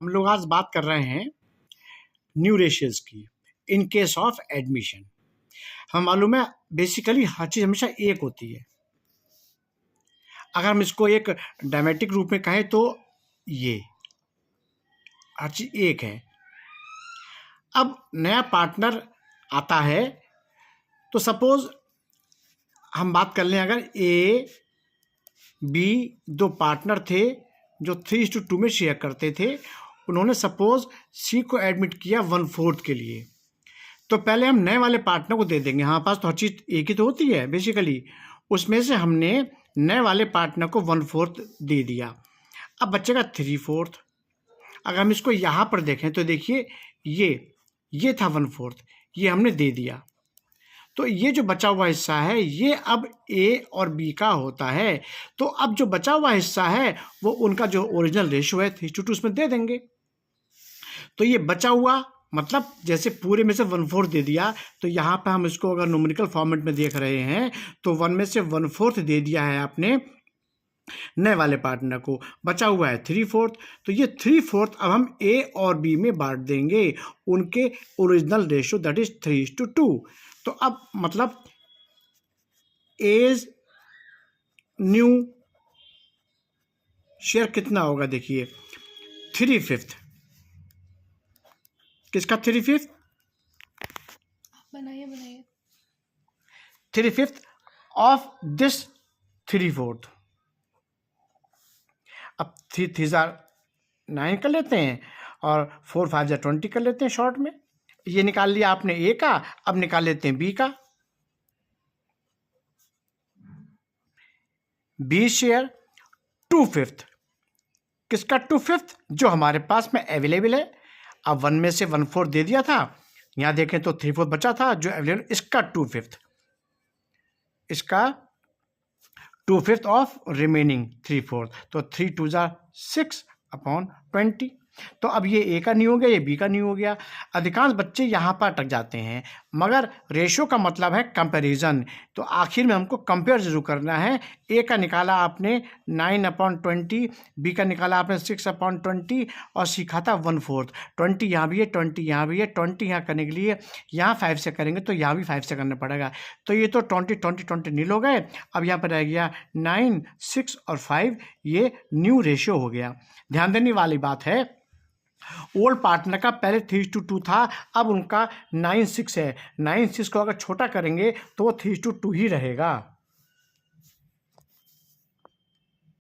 हम लोग आज बात कर रहे हैं न्यू रेशियोज की इन केस ऑफ एडमिशन। हम मालूम है बेसिकली हर चीज़ हमेशा एक होती है। अगर हम इसको एक डायमेट्रिक रूप में कहें तो ये हर चीज़ एक है। अब नया पार्टनर आता है तो सपोज हम बात कर लें, अगर ए बी दो पार्टनर थे जो 3:2 में शेयर करते थे, उन्होंने सपोज सी को एडमिट किया 1/4 के लिए, तो पहले हम नए वाले पार्टनर को दे देंगे। हमारे पास तो हर चीज़ एक ही तो होती है बेसिकली, उसमें से हमने नए वाले पार्टनर को 1/4 दे दिया। अब बचेगा 3/4। अगर हम इसको यहाँ पर देखें तो देखिए ये था 1/4, ये हमने दे दिया, तो ये जो बचा हुआ हिस्सा है ये अब ए और बी का होता है। तो अब जो बचा हुआ हिस्सा है वो उनका जो ओरिजिनल रेशियो है 3:2 उसमें दे देंगे। तो ये बचा हुआ मतलब जैसे पूरे में से 1/4 दे दिया, तो यहाँ पे हम इसको अगर न्यूमेरिकल फॉर्मेट में देख रहे हैं तो 1 में से 1/4 दे दिया है आपने नए वाले पार्टनर को, बचा हुआ है 3/4। तो ये 3/4 अब हम ए और बी में बांट देंगे उनके ओरिजिनल रेशियो दैट इज 3:2। तो अब मतलब एज न्यू शेयर कितना होगा, देखिए 3/5। किसका 3/5? बनाइए 3/5 ऑफ दिस 3/4। अब 3 कर लेते हैं और 4 5 20 कर लेते हैं शॉर्ट में। ये निकाल लिया आपने ए का, अब निकाल लेते हैं बी का। B share 2/5। किसका 2/5? जो हमारे पास में अवेलेबल है। अब 1 में से 1/4 दे दिया था, यहाँ देखें तो 3/4 बचा था जो अवेलेबल, इसका 2/5, इसका 2/5 ऑफ रिमेनिंग 3/4। तो 3 2 6/20। तो अब ये ए का नहीं हो गया, ये बी का नहीं हो गया। अधिकांश बच्चे यहाँ पर अटक जाते हैं, मगर रेशो का मतलब है कंपैरिजन। तो आखिर में हमको कंपेयर जरूर करना है। ए का निकाला आपने 9/20, बी का निकाला आपने 6/20 और सीखा था 1/4। 20 यहाँ भी है, 20 यहाँ भी है, 20 यहाँ करने के लिए यहाँ 5 से करेंगे तो यहाँ भी 5 से करना पड़ेगा। तो ये तो 20 20 20 नील हो गए। अब यहाँ पर रह गया 9 6 और 5, ये न्यू रेशियो हो गया। ध्यान देने वाली बात है, ओल्ड पार्टनर का पहले 3:2 था, अब उनका 9 6 है। 9 6 को अगर छोटा करेंगे तो वो 3:2 ही रहेगा।